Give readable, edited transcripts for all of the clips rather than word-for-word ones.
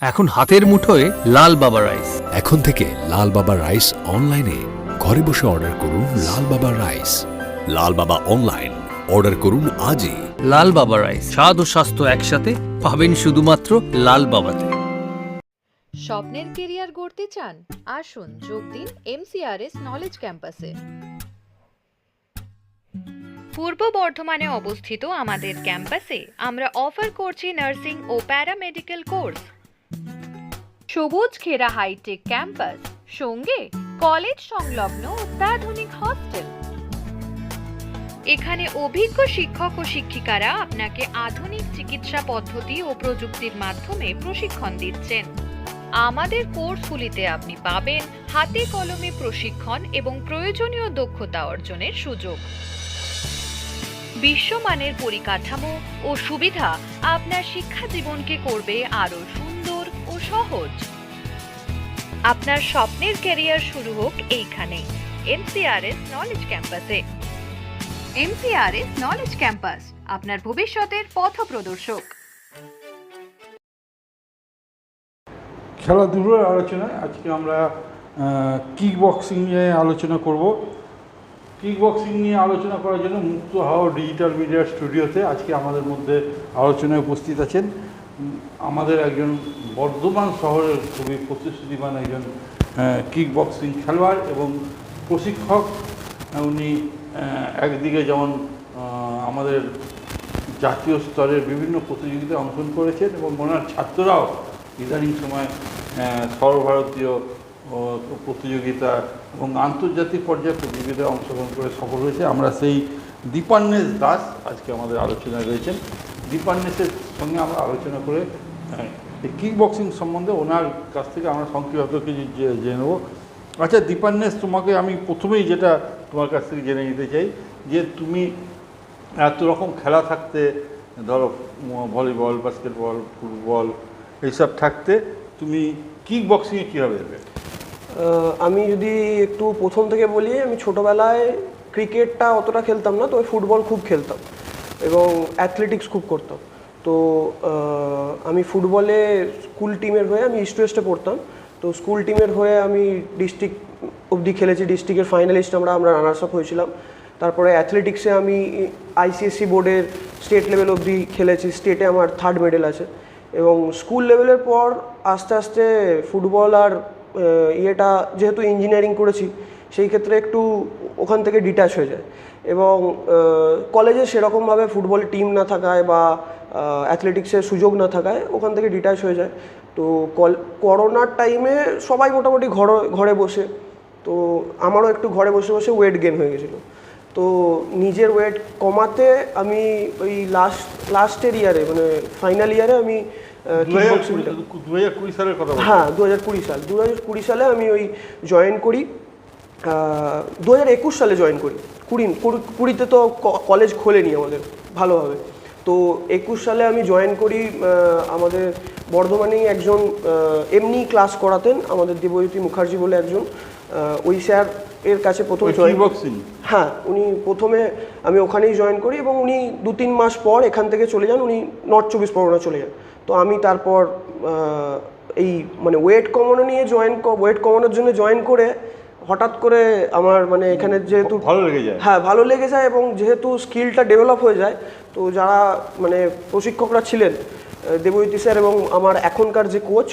এখন হাতের মুঠোয় লাল বাবা রাইস। এখন থেকে লাল বাবা রাইস অনলাইনে ঘরে বসে অর্ডার করুন। লাল বাবা রাইস, লাল বাবা অনলাইন, অর্ডার করুন আজই। লাল বাবা রাইস, স্বাদ ও স্বাস্থ্য একসাথে পাবেন শুধুমাত্র লাল বাবাতে। স্বপ্নের কেরিয়ার গড়তে চান? আসুন যোগ দিন MCRS নলেজ ক্যাম্পাসে। পূর্ব বর্ধমানে অবস্থিত আমাদের ক্যাম্পাসে আমরা অফার করছি নার্সিং ও প্যারামেডিক্যাল কোর্স। সবুজ ঘেরা হাইটেক ক্যাম্পাস, সঙ্গে কলেজ সংলগ্ন অত্যাধুনিক হস্টেল। এখানে অভিজ্ঞ শিক্ষক ও শিক্ষিকারা আপনাকে আধুনিক চিকিৎসা পদ্ধতি ও প্রযুক্তির মাধ্যমে প্রশিক্ষণ দিচ্ছেন। আমাদের কোর্সগুলিতে আপনি পাবেন হাতে কলমে প্রশিক্ষণ এবং প্রয়োজনীয় দক্ষতা অর্জনের সুযোগ। বিশ্বমানের পরিকাঠামো ও সুবিধা আপনার শিক্ষা জীবনকে করবে আরো সুন্দর ও সহজ। আপনার স্বপ্নের ক্যারিয়ার শুরু হোক এইখানে, MCRS নলেজ ক্যাম্পাসে। MCRS নলেজ ক্যাম্পাস, আপনার ভবিষ্যতের পথপ্রদর্শক। খেলাধুলোর আলোচনায় আজকে আমরা কিক বক্সিং নিয়ে আলোচনা করব। কিক বক্সিং নিয়ে আলোচনা করার জন্য মুক্ত হাওয়া ডিজিটাল মিডিয়া স্টুডিওতে আজকে আমাদের মধ্যে আলোচনায় উপস্থিত আছেন আমাদের একজন বর্ধমান শহরের খুবই প্রতিশ্রুতিমান একজন কিক বক্সিং খেলোয়াড় এবং প্রশিক্ষক। উনি একদিকে যেমন আমাদের জাতীয় স্তরের বিভিন্ন প্রতিযোগিতায় অংশগ্রহণ করেছেন এবং ওনার ছাত্ররাও ইদানিং সময় সর্বভারতীয় প্রতিযোগিতা এবং আন্তর্জাতিক পর্যায়ে প্রতিযোগিতায় অংশগ্রহণ করে সফল হয়েছে। আমরা সেই দীপান্বেশ দাস আজকে আমাদের আলোচনায় রয়েছেন। দীপান্বেশের সঙ্গে আমরা আলোচনা করে এই কিক বক্সিং সম্বন্ধে ওনার কাছ থেকে আমরা সংক্ষিপ্ত কিছু জেনে নেব। আচ্ছা দীপান্বেশ, তোমাকে আমি প্রথমেই যেটা তোমার কাছ থেকে জেনে নিতে চাই যে তুমি এত রকম খেলা থাকতে, ধরো ভলিবল, বাস্কেটবল, ফুটবল এইসব থাকতে তুমি কিক বক্সিংয়ে কীভাবে এলে? আমি যদি একটু প্রথম থেকে বলি, আমি ছোটোবেলায় ক্রিকেটটা অতটা খেলতাম না, তবে ফুটবল খুব খেলতাম এবং অ্যাথলেটিক্স খুব করতাম। তো আমি ফুটবলে স্কুল টিমের হয়ে আমি ইস্ট ওয়েস্টে পড়তাম। তো স্কুল টিমের হয়ে আমি ডিস্ট্রিক্ট অবধি খেলেছি, ডিস্ট্রিক্টের ফাইনালিস্ট আমরা রানার্স আপ হয়েছিলাম। তারপরে অ্যাথলেটিক্সে আমি ICSE বোর্ডের স্টেট লেভেল অবধি খেলেছি, স্টেটে আমার 3rd মেডেল আছে। এবং স্কুল লেভেলের পর আস্তে আস্তে ফুটবল আর ইয়েটা যেহেতু ইঞ্জিনিয়ারিং করেছি সেই ক্ষেত্রে একটু ওখান থেকে ডিট্যাচ হয়ে যায় এবং কলেজে সেরকমভাবে ফুটবল টিম না থাকায় বা অ্যাথলেটিক্সের সুযোগ না থাকায় ওখান থেকে ডিট্যাচ হয়ে যায়। তো করোনার টাইমে সবাই মোটামুটি ঘরে বসে, তো আমারও একটু ঘরে বসে বসে ওয়েট গেইন হয়ে গেছিলো। তো নিজের ওয়েট কমাতে আমি ওই লাস্টের ইয়ারে মানে ফাইনাল ইয়ারে আমি 2020 সালের কথা, হ্যাঁ 2020 সালে আমি ওই জয়েন করি। 2021 সালে জয়েন করি। 20 তো কলেজ খোলেনি আমাদের ভালোভাবে। তো 21 সালে আমি জয়েন করি। আমাদের বর্ধমানেই একজন এমনি ক্লাস করাতেন, আমাদের দেবজ্যোতি মুখার্জি বলে একজন, ওই স্যার এর কাছে প্রথম জয়েন। হ্যাঁ, উনি প্রথমে আমি ওখানেই জয়েন করি এবং উনি 2-3 মাস পর এখান থেকে চলে যান, উনি নর্থ 24 পরগনা চলে যান। তো আমি তারপর এই মানে ওয়েট কমানোর জন্য জয়েন করে হঠাৎ করে আমার মানে এখানে যেহেতু ভালো লেগে যায়, হ্যাঁ ভালো লেগে যায় এবং যেহেতু স্কিলটা ডেভেলপ হয়ে যায়, তো যারা মানে প্রশিক্ষকরা ছিলেন দেবজ্যোতি স্যার এবং আমার এখনকার যে কোচ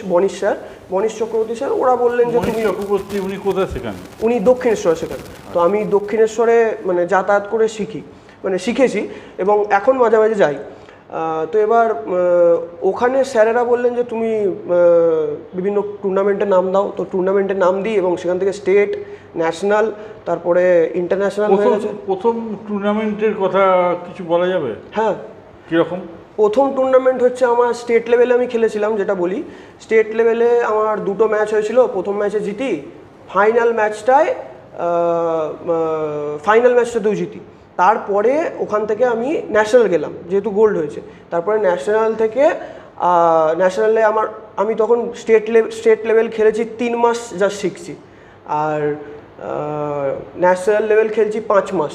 বনিশ চক্রবর্তী স্যার, ওরা বললেন যে উনি কোথায় শেখান? উনি দক্ষিণেশ্বরে শেখান। তো আমি দক্ষিণেশ্বরে মানে যাতায়াত করে শিখেছি এবং এখন মাঝে মাঝে যাই। তো এবার ওখানে স্যারেরা বললেন যে তুমি বিভিন্ন টুর্নামেন্টের নাম দাও। তো টুর্নামেন্টের নাম দিই এবং সেখান থেকে স্টেট, ন্যাশনাল, তারপরে ইন্টারন্যাশনাল হয়ে গেছে। প্রথম টুর্নামেন্টের কথা কিছু বলা যাবে? হ্যাঁ, কীরকম? প্রথম টুর্নামেন্ট হচ্ছে আমার স্টেট লেভেলে আমি খেলেছিলাম, যেটা বলি স্টেট লেভেলে আমার 2টো ম্যাচ হয়েছিল। প্রথম ম্যাচে জিতি, ফাইনাল ম্যাচটাতেও জিতি। তারপরে ওখান থেকে আমি ন্যাশনাল গেলাম, যেহেতু গোল্ড হয়েছে। তারপরে ন্যাশনালে আমি তখন স্টেট লেভেল খেলেছি 3 মাস, জাস্ট শিখছি। আর ন্যাশনাল লেভেল খেলছি 5 মাস।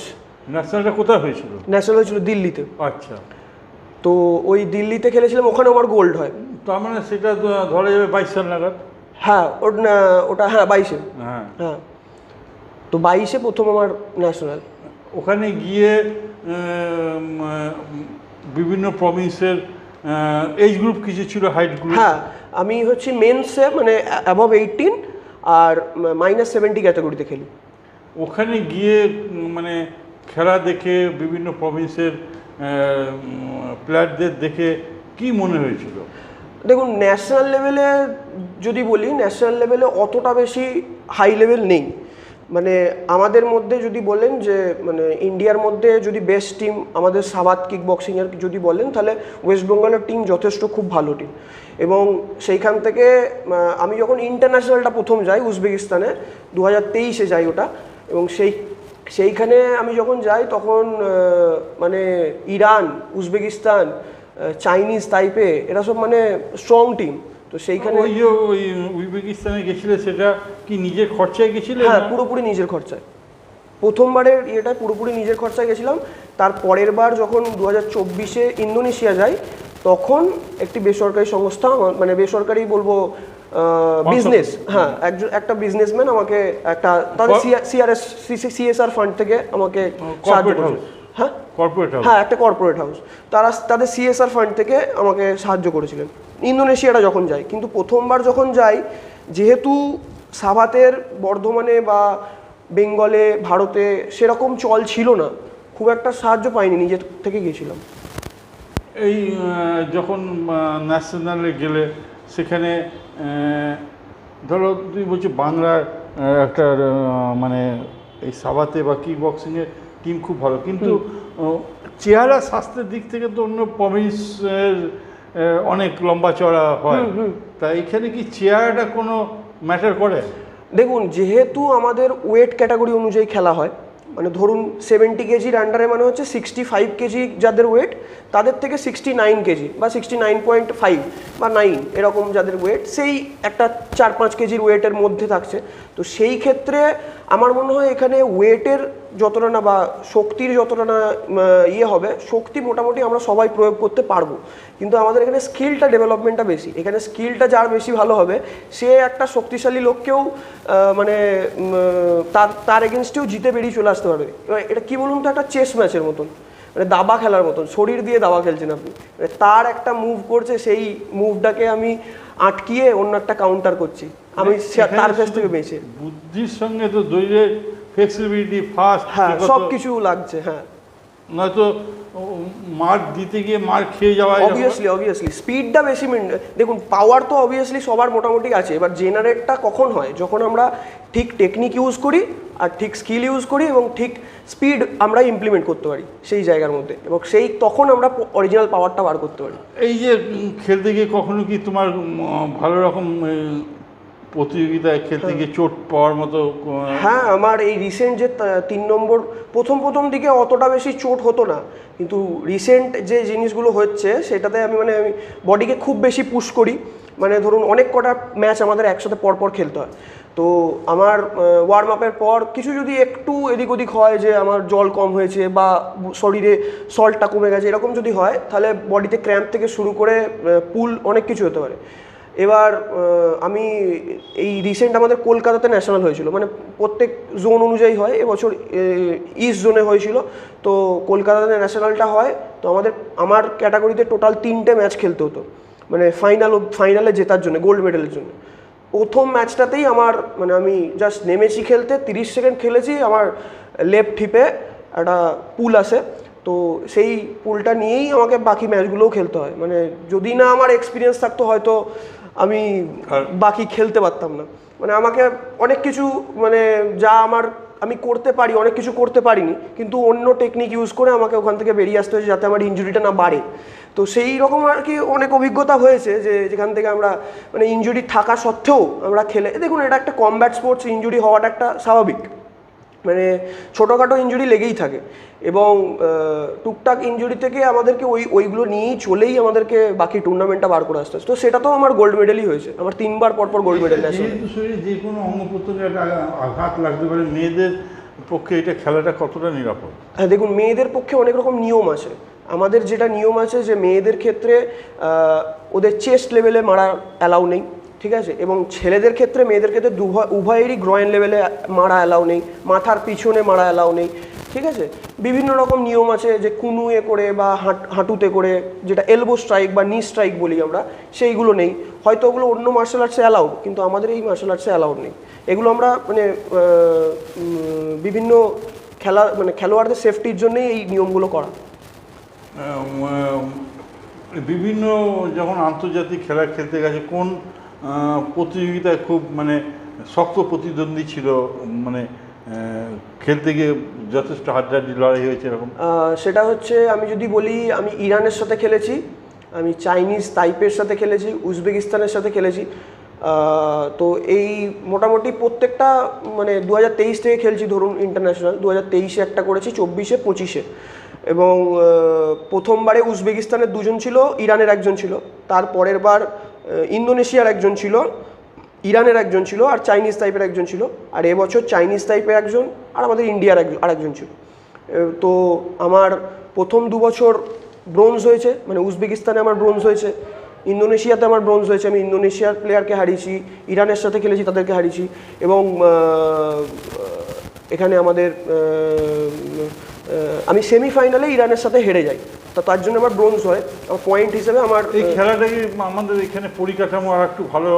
ন্যাশনালটা কোথায় হয়েছিল? ন্যাশনাল হয়েছিল দিল্লিতে। আচ্ছা। তো ওই দিল্লিতে খেলেছিলাম, ওখানে আমার গোল্ড হয়। তার মানে সেটা ধরা যাবে 22 সাল নাগাদ। হ্যাঁ ওটা হ্যাঁ 22-এ। হ্যাঁ, হ্যাঁ, তো 22-এ প্রথম আমার ন্যাশনাল। ওখানে গিয়ে বিভিন্ন প্রভিন্সের এজ গ্রুপ কিছু ছিল, হাইট গ্রুপ। হ্যাঁ, আমি হচ্ছে মেন্সে মানে অ্যাবভ 18 আর -70 ক্যাটাগরিতে খেলি। ওখানে গিয়ে মানে খেলা দেখে বিভিন্ন প্রভিন্সের প্লেয়ারদের দেখে কি মনে হয়েছিল? দেখুন, ন্যাশনাল লেভেলে যদি বলি, ন্যাশনাল লেভেলে অতটা বেশি হাই লেভেল নেই। মানে আমাদের মধ্যে যদি বলেন যে মানে ইন্ডিয়ার মধ্যে যদি বেস্ট টিম আমাদের সাবাত কিক বক্সিংয়ের যদি বলেন, তাহলে ওয়েস্ট বেঙ্গলের টিম যথেষ্ট খুব ভালো টিম। এবং সেইখান থেকে আমি যখন ইন্টারন্যাশনালটা প্রথম যাই উজবেকিস্তানে 2023-এ যাই ওটা, এবং সেইখানে আমি যখন যাই তখন মানে ইরান, উজবেকিস্তান, চাইনিজ, তাইপে, এরা সব মানে স্ট্রং টিম। তো সেইখানে ওই উজবেকিস্তানে গেছিলে, সেটা কি নিজের খরচায় গেছিলে? হ্যাঁ, পুরোপুরি নিজের খরচায়। প্রথমবারের ইয়েটা পুরোপুরি নিজের খরচায় গেছিলাম। তার পরের বার যখন 2024-এ ইন্দোনেশিয়া যাই, তখন একটি বেসরকারি সংস্থা, মানে বেসরকারি বলবো বিজনেস, হ্যাঁ, একটা বিজনেসম্যান আমাকে একটা তাদের CSR ফান্ড থেকে আমাকে সাহায্য করেছিল। হ্যাঁ, হ্যাঁ, একটা কর্পোরেট হাউস, তাদের CSR ফান্ড থেকে আমাকে সাহায্য করেছিলেন ইন্দোনেশিয়াটা যখন যাই। কিন্তু প্রথমবার যখন যাই, যেহেতু সাভাতের বর্ধমানে বা বেঙ্গলে, ভারতে সেরকম চল ছিল না, খুব একটা সাহায্য পাইনি, নিজের থেকে গিয়েছিলাম। এই যখন ন্যাশনালে গেলে সেখানে ধরো তুমি বলছো বাংলার একটা মানে এই সাভাতে বা কিক বক্সিংয়ের টিম খুব ভালো, কিন্তু চেহারা স্বাস্থ্যের দিক থেকে তো অন্য প্রভিন্সের অনেক লম্বা চড়া হয়, তা এখানে কি চেহারাটা কোনো ম্যাটার করে? দেখুন, যেহেতু আমাদের ওয়েট ক্যাটাগরি অনুযায়ী খেলা হয়, মানে ধরুন 70 কেজির আন্ডারে মানে হচ্ছে 65 কেজি যাদের ওয়েট, তাদের থেকে 69 কেজি বা 69.5 বা 9 এরকম যাদের ওয়েট, সেই একটা 4-5 কেজির ওয়েটের মধ্যে থাকছে। তো সেই ক্ষেত্রে আমার মনে হয় এখানে ওয়েটের যতটা না বা শক্তির যতটা না ইয়ে হবে, শক্তি মোটামুটি আমরা সবাই প্রয়োগ করতে পারবো, কিন্তু আমাদের এখানে স্কিলটা ডেভেলপমেন্টটা বেশি। এখানে স্কিলটা যার বেশি ভালো হবে, সে একটা শক্তিশালী লোককেও মানে তার এগেনস্টেও জিতে বেরিয়ে চলে আসতে পারবে। এবার এটা কি বলুন তো, একটা চেস ম্যাচের মতন, মানে দাবা খেলার মতন, শরীর দিয়ে দাবা খেলছেন আপনি। মানে তার একটা মুভ করছে, সেই মুভটাকে আমি আটকিয়ে অন্য একটা কাউন্টার করছি, আমি তার কাছ থেকে বেঁচে। বুদ্ধির সঙ্গে তো দৈর্ঘ্যের ফ্লেক্সিবিলিটি, ফাস্ট, হ্যাঁ, সব কিছু লাগছে। হ্যাঁ, নয়তো মার দিতে গিয়ে মার খেয়ে যাওয়া। অবভিয়াসলি স্পিডটা বেশি দেখুন, পাওয়ার তো অবভিয়াসলি সবার মোটামুটি আছে। এবার জেনারেটটা কখন হয়, যখন আমরা ঠিক টেকনিক ইউজ করি আর ঠিক স্কিল ইউজ করি এবং ঠিক স্পিড আমরা ইমপ্লিমেন্ট করতে পারি সেই জায়গার মধ্যে, এবং তখন আমরা অরিজিনাল পাওয়ারটা বার করতে পারি। এই যে খেলতে গিয়ে কখনো কি তোমার ভালো রকম প্রতিযোগিতায় খেলতে গিয়ে চোট পাওয়ার মতো? হ্যাঁ, আমার এই রিসেন্ট যে 3 নম্বর, প্রথম দিকে অতটা বেশি চোট হতো না, কিন্তু রিসেন্ট যে জিনিসগুলো হচ্ছে সেটাতে আমি বডিকে খুব বেশি পুশ করি। মানে ধরুন অনেক কটা ম্যাচ আমাদের একসাথে পরপর খেলতে হয়, তো আমার ওয়ার্ম আপের পর কিছু যদি একটু এদিক ওদিক হয়, যে আমার জল কম হয়েছে বা শরীরে সল্টটা কমে গেছে, এরকম যদি হয়, তাহলে বডিতে ক্র্যাম্প থেকে শুরু করে পুল অনেক কিছু হতে পারে। এবার আমি এই রিসেন্ট আমাদের কলকাতাতে ন্যাশনাল হয়েছিল, মানে প্রত্যেক জোন অনুযায়ী হয়, এবছর ইস্ট জোনে হয়েছিল, তো কলকাতাতে ন্যাশনালটা হয়। তো আমার ক্যাটাগরিতে টোটাল 3টে ম্যাচ খেলতে হতো, মানে ফাইনালে জেতার জন্য, গোল্ড মেডেলের জন্য। প্রথম ম্যাচটাতেই আমি জাস্ট নেমেছি খেলতে, 30 সেকেন্ড খেলেছি, আমার লেফট হিপে একটা পুল আসে, তো সেই পুলটা নিয়েই আমাকে বাকি ম্যাচগুলোও খেলতে হয়। মানে যদি না আমার এক্সপিরিয়েন্স থাকতো, হয়তো আমি বাকি খেলতে পারতাম না। মানে আমাকে অনেক কিছু, মানে যা আমি করতে পারি, অনেক কিছু করতে পারিনি, কিন্তু অন্য টেকনিক ইউজ করে আমাকে ওখান থেকে বেরিয়ে আসতে হয়েছে, যাতে আমার ইনজুরিটা না বাড়ে। তো সেই রকম আর কি অনেক অভিজ্ঞতা হয়েছে, যেখান থেকে আমরা মানে ইনজুরি থাকা সত্ত্বেও আমরা খেলে, দেখুন এটা একটা কমব্যাট স্পোর্টস, ইনজুরি হওয়াটা একটা স্বাভাবিক, মানে ছোটোখাটো ইনজুরি লেগেই থাকে, এবং টুকটাক ইনজুরি থেকে আমাদেরকে ওইগুলো নিয়েই চলেই আমাদেরকে বাকি টুর্নামেন্টটা বার করে আসতে হয়। তো সেটা তো আমার গোল্ড মেডেলই হয়েছে, আমার 3বার পরপর গোল্ড মেডেল ন্যাশনাল। শরীরে যে কোনো অঙ্গ প্রত্যঙ্গে একটা আঘাত লাগতে পারে, মেয়েদের পক্ষে এটা খেলাটা কতটা নিরাপদ? হ্যাঁ, দেখুন মেয়েদের পক্ষে অনেক রকম নিয়ম আছে। আমাদের যেটা নিয়ম আছে যে মেয়েদের ক্ষেত্রে ওদের চেস্ট লেভেলে মারা অ্যালাউ নেই, ঠিক আছে, এবং ছেলেদের ক্ষেত্রে মেয়েদের ক্ষেত্রে উভয়েরই গ্রয়েন লেভেলে মারা অ্যালাউ নেই, মাথার পিছনে মারা অ্যালাউ নেই, ঠিক আছে। বিভিন্ন রকম নিয়ম আছে যে কুনুয়ে করে বা হাঁটুতে করে, যেটা এলবো স্ট্রাইক বা নি স্ট্রাইক বলি আমরা, সেইগুলো নেই। হয়তো ওগুলো অন্য মার্শাল আর্টসে অ্যালাউড, কিন্তু আমাদের এই মার্শাল আর্টসে অ্যালাউড নেই। এগুলো আমরা মানে বিভিন্ন খেলোয়াড়দের সেফটির জন্যই এই নিয়মগুলো করা। বিভিন্ন যখন আন্তর্জাতিক খেলা খেলতে গেছে কোন প্রতিযোগিতায় খুব মানে শক্ত প্রতিদ্বন্দ্বী ছিল, মানে খেলতে গিয়ে যথেষ্ট হাড্ডাহাড্ডি লড়াই হয়েছে এরকম? সেটা হচ্ছে, আমি যদি বলি, আমি ইরানের সাথে খেলেছি, আমি চাইনিজ তাইপের সাথে খেলেছি, উজবেকিস্তানের সাথে খেলেছি। তো এই মোটামুটি প্রত্যেকটা মানে 2023 থেকে খেলছি, ধরুন ইন্টারন্যাশনাল 2023-এ একটা করেছি, 24-এ 25-এ। এবং প্রথমবারে উজবেকিস্তানের 2 জন ছিল, ইরানের 1 জন ছিল, তার পরের বার ইন্দোনেশিয়ার 1 জন ছিল, ইরানের 1 জন ছিল, আর চাইনিজ টাইপের 1 জন ছিল। আর এবছর চাইনিজ টাইপের 1 জন আর আমাদের ইন্ডিয়ার আরেকজন ছিল। তো আমার প্রথম 2 বছর ব্রোঞ্জ হয়েছে, মানে উজবেকিস্তানে আমার ব্রোঞ্জ হয়েছে, ইন্দোনেশিয়াতে আমার ব্রোঞ্জ হয়েছে, আমি ইন্দোনেশিয়ার প্লেয়ারকে হারিয়েছি, ইরানের সাথে খেলেছি তাদেরকে হারিয়েছি, এবং এখানে আমাদের আমি সেমিফাইনালে ইরানের সাথে হেরে যাই, তার জন্য আমার ব্রোঞ্জ হয়। আমার পয়েন্ট হিসেবে আমার এই খেলাটা কি আমাদের এখানে পরিকাঠামো আর একটু ভালো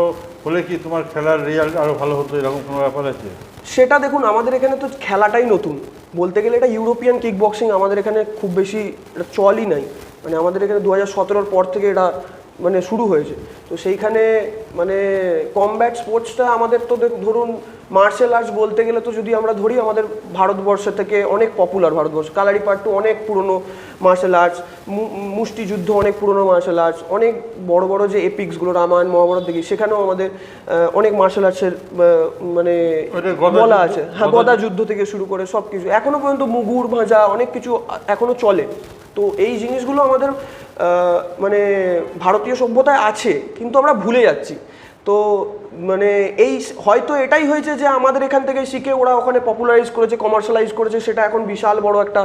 হলে কি তোমার খেলার রেজাল্ট আরও ভালো হতো, এরকম কোনো ব্যাপার আছে? সেটা দেখুন, আমাদের এখানে তো খেলাটাই নতুন বলতে গেলে, এটা ইউরোপিয়ান কিক বক্সিং, আমাদের এখানে খুব বেশি এটা চলই নাই। মানে আমাদের এখানে 2017-র পর থেকে এটা মানে শুরু হয়েছে। তো সেইখানে মানে কমব্যাট স্পোর্টসটা আমাদের তো ধরুন মার্শাল আর্টস বলতে গেলে তো যদি আমরা ধরি, আমাদের ভারতবর্ষ থেকে অনেক পপুলার, ভারতবর্ষ কালারিপাট্টু অনেক পুরনো মার্শাল আর্টস, মুষ্টিযুদ্ধ অনেক পুরনো মার্শাল আর্টস, অনেক বড় বড় যে এপিক্সগুলো রামায়ণ মহাভারত দেখি, সেখানেও আমাদের অনেক মার্শাল আর্টসের মানে বলা আছে। হ্যাঁ, গদা যুদ্ধ থেকে শুরু করে সব কিছু এখনো পর্যন্ত, মুগুর ভাঁজা অনেক কিছু এখনো চলে। তো এই জিনিসগুলো আমাদের মানে ভারতীয় সভ্যতায় আছে, কিন্তু আমরা ভুলে যাচ্ছি। তো মানে এই হয়তো এটাই হয়েছে যে আমাদের এখান থেকে শিখে ওরা ওখানে পপুলারাইজ করেছে, কমার্শিয়ালাইজ করেছে, সেটা এখন বিশাল বড় একটা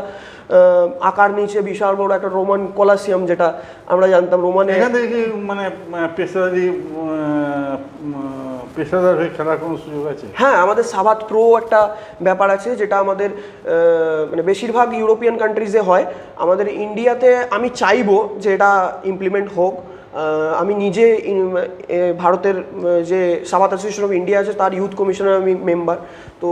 আকার নিচে, বিশাল বড় একটা রোমান কলাসিয়াম, যেটা আমরা জানতাম রোমানে। এখান থেকে কি মানে পেশাদার হয়ে খেলার কোনো সুযোগ আছে? হ্যাঁ, আমাদের সাবাত প্রো একটা ব্যাপার আছে, যেটা আমাদের মানে বেশিরভাগ ইউরোপিয়ান কান্ট্রিজে হয়। আমাদের ইন্ডিয়াতে আমি চাইবো যে এটা ইমপ্লিমেন্ট হোক। আমি নিজে ভারতের যে সাবাত অ্যাসোসিয়েশন অফ ইন্ডিয়া আছে, তার ইউথ কমিশনের আমি মেম্বার। তো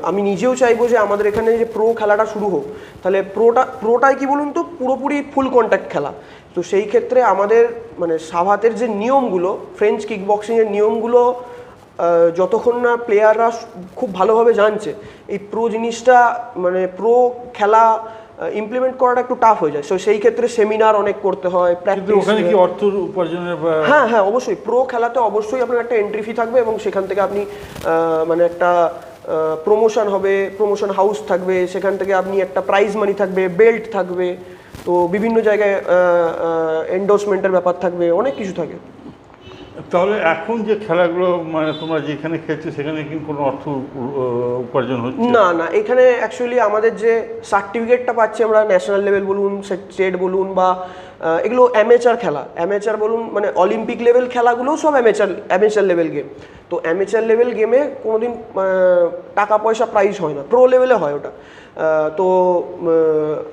আমি নিজেও চাইবো যে আমাদের এখানে যে প্রো খেলাটা শুরু হোক। তাহলে প্রোটাই কি বলুন তো, পুরোপুরি ফুল কন্ট্যাক্ট খেলা। তো সেই ক্ষেত্রে আমাদের মানে সাবাতের যে নিয়মগুলো, ফ্রেঞ্চ কিক বক্সিংয়ের নিয়মগুলো যতক্ষণ না প্লেয়াররা খুব ভালোভাবে জানছে, এই প্রো জিনিসটা মানে প্রো খেলা ইমপ্লিমেন্ট করাটা একটু টাফ হয়ে যায়। সো সেই ক্ষেত্রে সেমিনার অনেক করতে হয়, প্র্যাকটিস। ওখানে কি অর্থ উপার্জনের? হ্যাঁ, অবশ্যই। প্রো খেলাতে অবশ্যই আপনার একটা এন্ট্রি ফি থাকবে, এবং সেখান থেকে আপনি মানে একটা প্রমোশন হবে, প্রমোশন হাউস থাকবে, সেখান থেকে আপনি একটা প্রাইজ মানি থাকবে, বেল্ট থাকবে, তো বিভিন্ন জায়গায় এন্ডোর্সমেন্টের ব্যাপার থাকবে, অনেক কিছু থাকে। তাহলে এখন যে খেলাগুলো মানে তোমরা যেখানে খেলছো, সেখানে কি কোনো অর্থ উপার্জন হচ্ছে? না, এখানে অ্যাকচুয়ালি আমাদের যে সার্টিফিকেটটা পাচ্ছি আমরা, ন্যাশনাল লেভেল বলুন, স্টেট বলুন, বা এগুলো অ্যামেচার খেলা, অ্যামেচার বলুন, মানে অলিম্পিক লেভেল খেলাগুলোও সব অ্যামেচার লেভেল গেম। তো অ্যামেচার লেভেল গেমে কোনোদিন টাকা পয়সা প্রাইজ হয় না, প্রো লেভেলে হয় ওটা। তো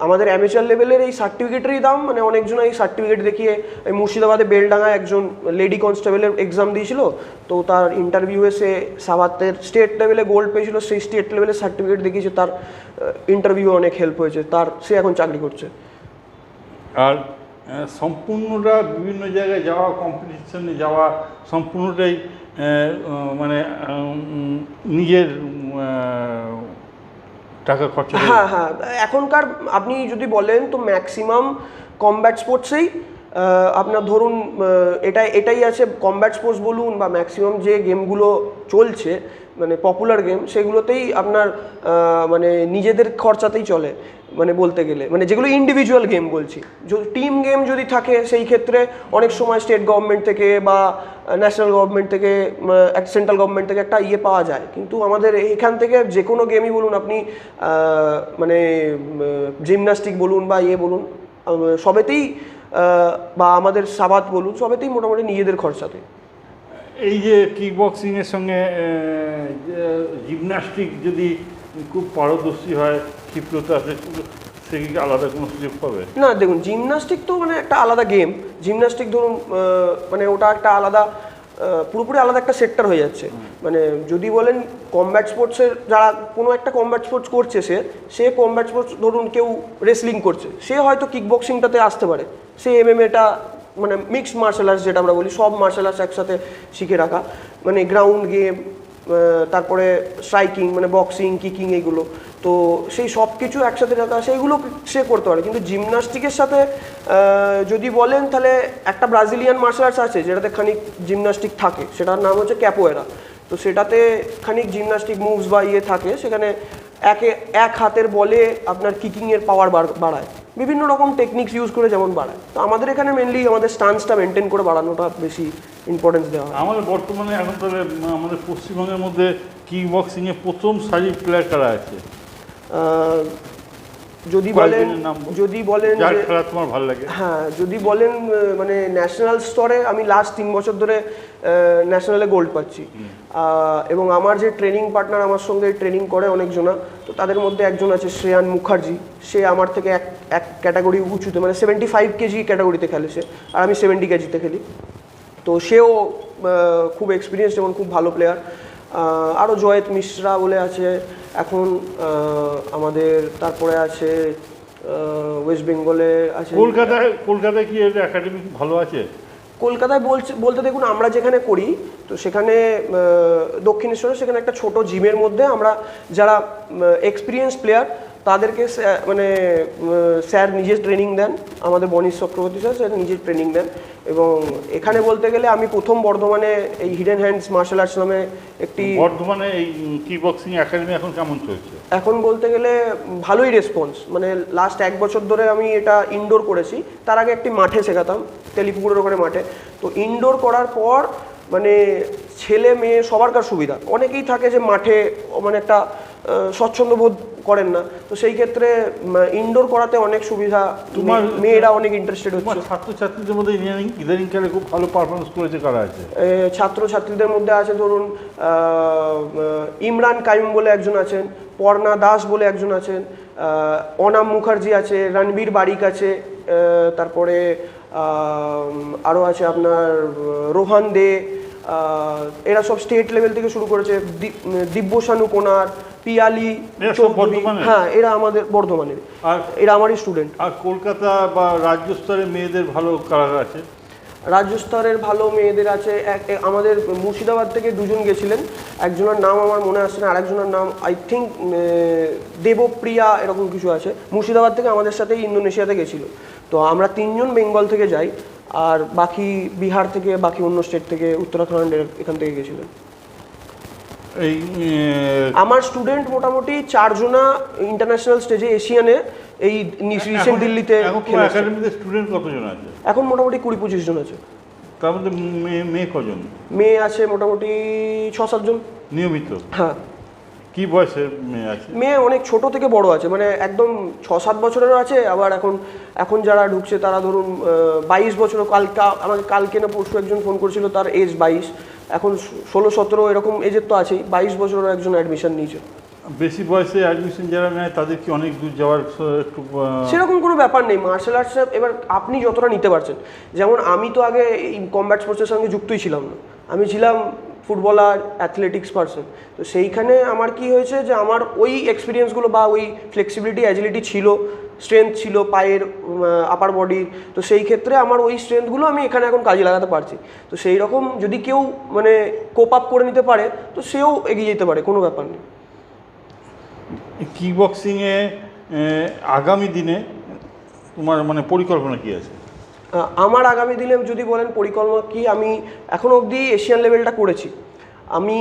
আমাদের অ্যামেচার লেভেলের এই সার্টিফিকেটেরই দাম, মানে অনেকজন এই সার্টিফিকেট দেখিয়ে, এই মুর্শিদাবাদে বেলডাঙ্গায় একজন লেডি কনস্টেবলের এক্সাম দিয়েছিল, তো তার ইন্টারভিউয়ে সে সাবাতের স্টেট লেভেলে গোল্ড পেয়েছিল, সেই স্টেট লেভেলের সার্টিফিকেট দেখিয়েছে, তার ইন্টারভিউ অনেক হেল্প হয়েছে তার, সে এখন চাকরি করছে। আর সম্পূর্ণটা বিভিন্ন জায়গায় যাওয়া, কম্পিটিশনে যাওয়া, সম্পূর্ণটাই মানে নিজের টাকা খরচা? হ্যাঁ, এখনকার আপনি যদি বলেন তো ম্যাক্সিমাম কমব্যাট স্পোর্টসেই আপনার ধরুন এটাই আছে কমব্যাট স্পোর্টস বলুন বা ম্যাক্সিমাম যে গেমগুলো চলছে মানে পপুলার গেম, সেগুলোতেই আপনার মানে নিজেদের খরচাতেই চলে, মানে বলতে গেলে মানে যেগুলো ইন্ডিভিজুয়াল গেম বলছি। টিম গেম যদি থাকে সেই ক্ষেত্রে অনেক সময় স্টেট গভর্নমেন্ট থেকে বা ন্যাশনাল গভর্নমেন্ট থেকে সেন্ট্রাল গভর্নমেন্ট থেকে একটা পাওয়া যায়, কিন্তু আমাদের এখান থেকে যে কোনো গেমই বলুন আপনি মানে জিমন্যাস্টিক বলুন বা বলুন সবেতেই বা আমাদের সাবাত বলুন সবেতেই মোটামুটি নিজেদের খরচাতে। এই যে কিক বক্সিংয়ের সঙ্গে জিমন্যাস্টিক যদি খুব পারদর্শী হয়, ক্ষিপ্রতা আছে, সে কি আলাদা কোনো সুযোগ পাবে? না দেখুন, জিমন্যাস্টিক তো মানে একটা আলাদা গেম। জিমন্যাস্টিক ধরুন মানে ওটা একটা আলাদা পুরোপুরি আলাদা একটা সেক্টর হয়ে যাচ্ছে। মানে যদি বলেন কমব্যাট স্পোর্টসের যারা কোনো একটা কমব্যাট স্পোর্টস করছে, সে কমব্যাট স্পোর্টস ধরুন কেউ রেসলিং করছে, সে হয়তো কিক বক্সিংটাতে আসতে পারে। সে এমএমএটা মানে মিক্সড মার্শাল আর্টস যেটা আমরা বলি, সব মার্শাল আর্টস একসাথে শিখে রাখা, মানে গ্রাউন্ড গেম, তারপরে স্ট্রাইকিং মানে বক্সিং কিকিং এইগুলো, তো সেই সব কিছু একসাথে রাখা সেইগুলো সে করতে পারে। কিন্তু জিমন্যাস্টিকের সাথে যদি বলেন তাহলে একটা ব্রাজিলিয়ান মার্শাল আর্টস আছে যেটাতে খানিক জিমন্যাস্টিক থাকে, সেটার নাম হচ্ছে ক্যাপোয়েরা। তো সেটাতে খানিক জিমন্যাস্টিক মুভস বা থাকে, সেখানে এক হাতের বলে আপনার কিকিংয়ের পাওয়ার বাড়ায়, বিভিন্ন রকম টেকনিক্স ইউজ করে যেমন বাড়ায়। তো আমাদের এখানে মেনলি আমাদের স্টান্সটা মেনটেন করে বাড়ানোটা বেশি ইম্পর্টেন্স দেওয়া হয়। আমাদের বর্তমানে এখন তাহলে আমাদের পশ্চিমবঙ্গের মধ্যে কিক বক্সিংয়ে প্রথম সারির প্লেয়ার কারা আছে? যদি বলেন যার খেলা তোমার ভালো লাগে? হ্যাঁ, যদি বলেন মানে ন্যাশনাল স্তরে আমি লাস্ট 3 বছর ধরে ন্যাশনালে গোল্ড পাচ্ছি, এবং আমার যে ট্রেনিং পার্টনার আমার সঙ্গে ট্রেনিং করে অনেকজনা, তো তাদের মধ্যে একজন আছে শ্রেয়ান মুখার্জি। সে আমার থেকে এক ক্যাটাগরি উঁচুতে মানে 75 কেজি ক্যাটাগরিতে খেলে সে, আর আমি 70 কেজিতে খেলি। তো সেও খুব এক্সপিরিয়েন্স এবং খুব ভালো প্লেয়ার। আরও জয়েত মিশ্রা বলে আছে এখন আমাদের, তারপরে আছে ওয়েস্ট বেঙ্গলে আছে। কলকাতায় কি একাডেমি ভালো আছে? কলকাতায় বলতে দেখুন, আমরা যেখানে করি তো সেখানে দক্ষিণেশ্বরে সেখানে একটা ছোট জিমের মধ্যে আমরা যারা এক্সপিরিয়েন্স প্লেয়ার তাদেরকে মানে স্যার নিজে ট্রেনিং দেন, আমাদের বনিশ চক্রবর্তী স্যার নিজে ট্রেনিং দেন। এবং এখানে বলতে গেলে আমি প্রথম বর্ধমানে এই হিডেন হ্যান্ডস মার্শাল আর্টস নামে একটি বর্ধমানে এই কিক বক্সিং একাডেমি এখন কেমন চলছে? এখন বলতে গেলে ভালোই রেসপন্স, মানে লাস্ট 1 বছর ধরে আমি এটা ইনডোর করেছি। তার আগে একটি মাঠে শেখাতাম, তেলিপুকুরের ওখানে মাঠে। তো ইনডোর করার পর মানে ছেলে মেয়ে সবারকার সুবিধা। অনেকেই থাকে যে মাঠে মানে একটা স্বচ্ছন্দ বোধ করেন না, তো সেই ক্ষেত্রে ইনডোর করাতে অনেক সুবিধা, তোমার মেয়েরা অনেক ইন্টারেস্টেড হচ্ছে। ছাত্রছাত্রীদের মধ্যে ইদানিং কালে খুব ভালো পারফরমেন্স করেছে কারা আছে? ছাত্রছাত্রীদের মধ্যে আছে ধরুন ইমরান কাইম বলে একজন আছেন, পর্ণা দাস বলে একজন আছেন, অনাম মুখার্জি আছে, রণবীর বারিক আছে, তারপরে আরও আছে আপনার রোহান দে। এরা সব স্টেট লেভেল থেকে শুরু করেছে। দিব্যসানু কোনার, পিয়ালি, হ্যাঁ এরা আমাদের বর্ধমানের, আর এরা আমারই স্টুডেন্ট। আর কলকাতা বা রাজ্য স্তরে মেয়েদের ভালো কারা আছে? রাজ্য স্তরের ভালো মেয়েদের আছে আমাদের মুর্শিদাবাদ থেকে 2 জন গেছিলেন, একজনের নাম আমার মনে আসছে না, আরেকজনের নাম আই থিঙ্ক দেবপ্রিয়া এরকম কিছু আছে। মুর্শিদাবাদ থেকে আমাদের সাথে ইন্দোনেশিয়াতে গেছিলো। তো আমরা 3 জন বেঙ্গল থেকে যাই, আর বাকি বিহার থেকে, বাকি অন্য স্টেট থেকে, উত্তরাখণ্ডের এখান থেকে গেছিলেন। এই আমার স্টুডেন্ট মোটামুটি 4 জনা ইন্টারন্যাশনাল স্টেজে এশিয়ানে এই রিসেন্ট দিল্লিতে একাডেমিতে। স্টুডেন্ট কতজন আছে এখন? মোটামুটি 20-25 জন আছে। তার মধ্যে মেয়ে কজন? মেয়ে আছে মোটামুটি 6-7 জন নিয়মিত। হ্যাঁ। কি বয়সের মেয়ে আছে? মেয়ে অনেক ছোট থেকে বড় আছে, মানে একদম 6-7 বছরেরও আছে, আবার এখন যারা ঢুকছে তারা ধরুন 22 বছর। আমাকে কালকে না পরশু একজন ফোন করেছিল, তার এজ 22, এখন 16-17 এরকম এজের তো আছেই। 22 বছরের একজন অ্যাডমিশন নিয়েছে। বেশি বয়সে অ্যাডমিশন যারা নেয় তাদের কি অনেক দূর যাওয়ার একটু সেরকম কোনো ব্যাপার নেই মার্শাল আর্টসে। এবার আপনি যতটা নিতে পারছেন, যেমন আমি তো আগে এই কমব্যাট স্পোর্টসের সঙ্গে যুক্তই ছিলাম না, আমি ছিলাম ফুটবলার, অ্যাথলেটিক্স পারসন। তো সেইখানে আমার কি হয়েছে যে আমার ওই এক্সপিরিয়েন্সগুলো বা ওই ফ্লেক্সিবিলিটি, অ্যাজিলিটি ছিল, স্ট্রেংথ ছিল পায়ের, আপার বডির। তো সেই ক্ষেত্রে আমার ওই স্ট্রেংথগুলো আমি এখানে এখন কাজে লাগাতে পারছি। তো সেই রকম যদি কেউ মানে কোপ আপ করে নিতে পারে তো সেও এগিয়ে যেতে পারে, কোনো ব্যাপার নেই। কিক বক্সিংয়ে আগামী দিনে তোমার মানে পরিকল্পনা কী আছে? আমার আগামী দিনে যদি বলেন পরিকল্পনা কি, আমি এখনো অবধি এশিয়ান লেভেলটা করেছি। আমি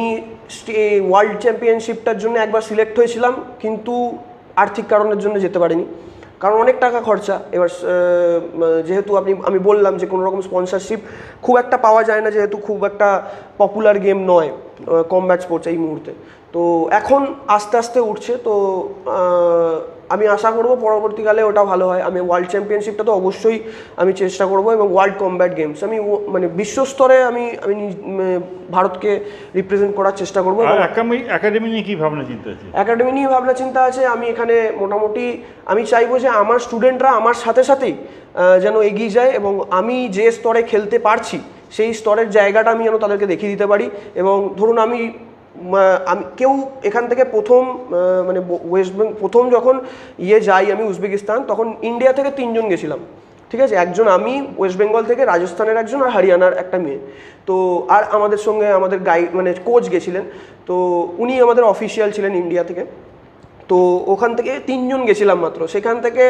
ওয়ার্ল্ড চ্যাম্পিয়নশিপটার জন্য একবার সিলেক্ট হয়েছিলাম, কিন্তু আর্থিক কারণের জন্য যেতে পারিনি, কারণ অনেক টাকা খরচা। এবার যেহেতু আমি বললাম যে কোনো রকম স্পন্সরশিপ খুব একটা পাওয়া যায় না, যেহেতু খুব একটা পপুলার গেম নয় কমব্যাট স্পোর্টস এই মুহূর্তে। তো এখন আস্তে আস্তে উঠছে, তো আমি আশা করব পরবর্তীকালে ওটা ভালো হয়। আমি ওয়ার্ল্ড চ্যাম্পিয়নশিপটা তো অবশ্যই আমি চেষ্টা করব, এবং ওয়ার্ল্ড কমব্যাট গেমস আমি মানে বিশ্বস্তরে আমি ভারতকে রিপ্রেজেন্ট করার চেষ্টা করব। একাডেমি নিয়ে কী ভাবনা চিন্তা আছে? একাডেমি নিয়ে ভাবনা চিন্তা আছে। আমি এখানে মোটামুটি আমি চাইবো যে আমার স্টুডেন্টরা আমার সাথে সাথেই যেন এগিয়ে যায়, এবং আমি যে স্তরে খেলতে পারছি সেই স্তরের জায়গাটা আমি যেন তাদেরকে দেখিয়ে দিতে পারি। এবং ধরুন আমি কেউ এখান থেকে মানে প্রথম যখন যাই আমি উজবেকিস্তান, তখন ইন্ডিয়া থেকে 3 জন গেছিলাম, ঠিক আছে? একজন আমি, ওয়েস্ট বেঙ্গল থেকে রাজস্থানের একজন, আর হরিয়ানার একটা মেয়ে। তো আর আমাদের সঙ্গে আমাদের গাইড মানে কোচ গেছিলেন, তো উনি আমাদের অফিসিয়াল ছিলেন ইন্ডিয়া থেকে। তো ওখান থেকে 3 জন গেছিলাম মাত্র। সেখান থেকে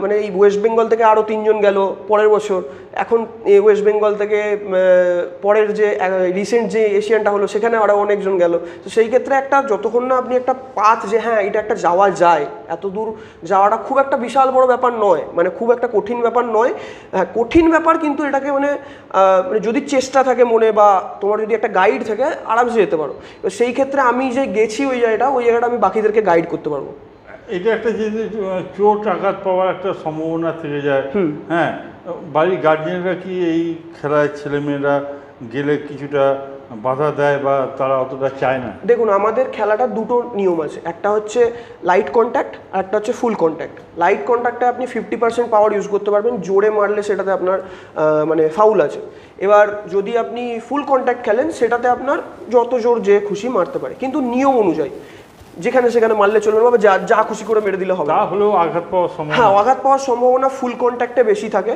মানে এই ওয়েস্ট বেঙ্গল থেকে আরও 3 জন গেল পরের বছর। এখন ওয়েস্ট বেঙ্গল থেকে পরের যে রিসেন্ট যে এশিয়ানটা হলো সেখানে আরও অনেকজন গেল। তো সেই ক্ষেত্রে একটা যতক্ষণ না আপনি একটা পাথ যে হ্যাঁ এটা একটা যাওয়া যায়, এত দূর যাওয়াটা খুব একটা বিশাল বড় ব্যাপার নয়, মানে খুব একটা কঠিন ব্যাপার নয়। হ্যাঁ কঠিন ব্যাপার, কিন্তু এটাকে মানে যদি চেষ্টা থাকে মনে, বা তোমার যদি একটা গাইড থাকে আরামসে যেতে পারো। সেই ক্ষেত্রে আমি যে গেছি ওই জায়গাটা আমি বাকিদেরকে গাইড করতে পারবো। এটা একটা যে চোট আঘাত পাওয়ার একটা সম্ভাবনা থেকে যায়, হ্যাঁ, বাড়ির গার্জিয়ানরা কি এই খেলায় ছেলেমেয়েরা গেলে কিছুটা বাধা দেয় বা তারা অতটা চায় না? দেখুন, আমাদের খেলাটার 2টো নিয়ম আছে, একটা হচ্ছে লাইট কন্ট্যাক্ট আর একটা হচ্ছে ফুল কন্ট্যাক্ট। লাইট কন্ট্যাক্টে আপনি 50% পাওয়ার ইউজ করতে পারবেন, জোরে মারলে সেটাতে আপনার মানে ফাউল আছে। এবার যদি আপনি ফুল কন্ট্যাক্ট খেলেন সেটাতে আপনার যত জোর যে খুশি মারতে পারে, কিন্তু নিয়ম অনুযায়ী যেখানে সেখানে মারলে চলবে না, বা যা খুশি করে মেরে দিলে হবে। তাহলেও আঘাত পাওয়ার সম্ভাবনা, হ্যাঁ আঘাত পাওয়ার সম্ভাবনা ফুল কন্ট্যাক্টে বেশি থাকে,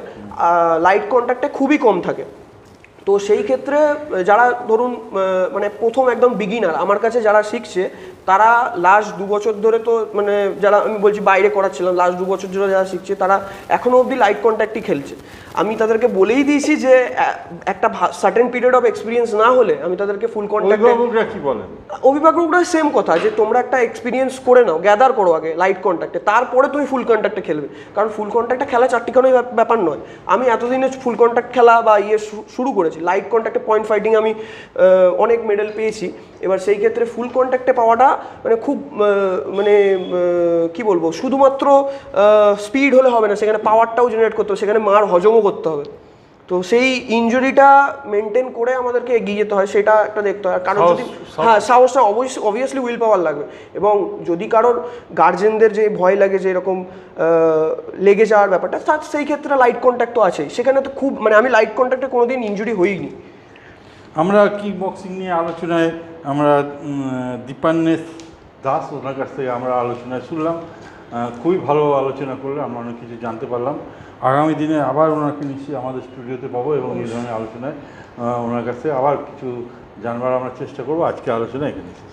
লাইট কন্ট্যাক্টে খুবই কম থাকে। তো সেই ক্ষেত্রে যারা ধরুন মানে প্রথম একদম বিগিনার আমার কাছে যারা শিখছে, তারা লাস্ট 2 বছর ধরে, তো মানে যারা আমি বলছি বাইরে করাচ্ছিলাম, লাস্ট 2 বছর ধরে যারা শিখছে তারা এখনও অবধি লাইট কন্ট্যাক্টই খেলছে। আমি তাদেরকে বলেই দিয়েছি যে একটা সার্টেন পিরিয়ড অফ এক্সপিরিয়েন্স না হলে আমি তাদেরকে ফুল কন্ট্যাক্ট। অভিভাবকরা কি বলেন? অভিভাবকরা সেম কথা, যে তোমরা একটা এক্সপিরিয়েন্স করে নাও, গ্যাদার করো আগে লাইট কন্ট্যাক্টে, তারপরে তুমি ফুল কন্ট্যাক্টে খেলবে। কারণ ফুল কন্ট্যাক্টে খেলা চারটিখানোই ব্যাপার নয়। আমি এতদিনে ফুল কন্ট্যাক্ট খেলা বা শুরু করেছি, লাইট কন্ট্যাক্টে পয়েন্ট ফাইটিং আমি অনেক মেডেল পেয়েছি। এবার সেই ক্ষেত্রে ফুল কন্ট্যাক্টে পাওয়াটা মানে খুব মানে কি বলবো, শুধুমাত্র স্পিড হলে হবে না, সেখানে পাওয়ারটাও জেনারেট করতে হবে, সেখানে মার হজমও করতে হবে। তো সেই ইনজুরিটা মেনটেন করে আমাদেরকে এগিয়ে যেতে হয়, সেটা একটা দেখতে হয়। কারণ যদি হ্যাঁ সাহসটা অবভিয়াসলি উইল পাওয়ার লাগবে। এবং যদি কারোর গার্জেনদের যে ভয় লাগে যে এরকম লেগে যাওয়ার ব্যাপারটা, তার সেই ক্ষেত্রে লাইট কন্ট্যাক্ট তো আছেই। সেখানে তো খুব মানে আমি লাইট কন্ট্যাক্টে কোনোদিন ইনজুরি হইনি। আমরা কিক বক্সিং নিয়ে আলোচনায় আমরা দীপান্বেশ দাস, ওনার কাছ থেকে আমরা আলোচনায় শুনলাম, খুবই ভালো আলোচনা করলে আমরা অনেক কিছু জানতে পারলাম। আগামী দিনে আবার ওনাকে নিশ্চয়ই আমাদের স্টুডিওতে পাবো, এবং এই ধরনের আলোচনায় ওনার কাছে আবার কিছু জানবার আমরা চেষ্টা করবো। আজকে আলোচনা এখানে শেষ।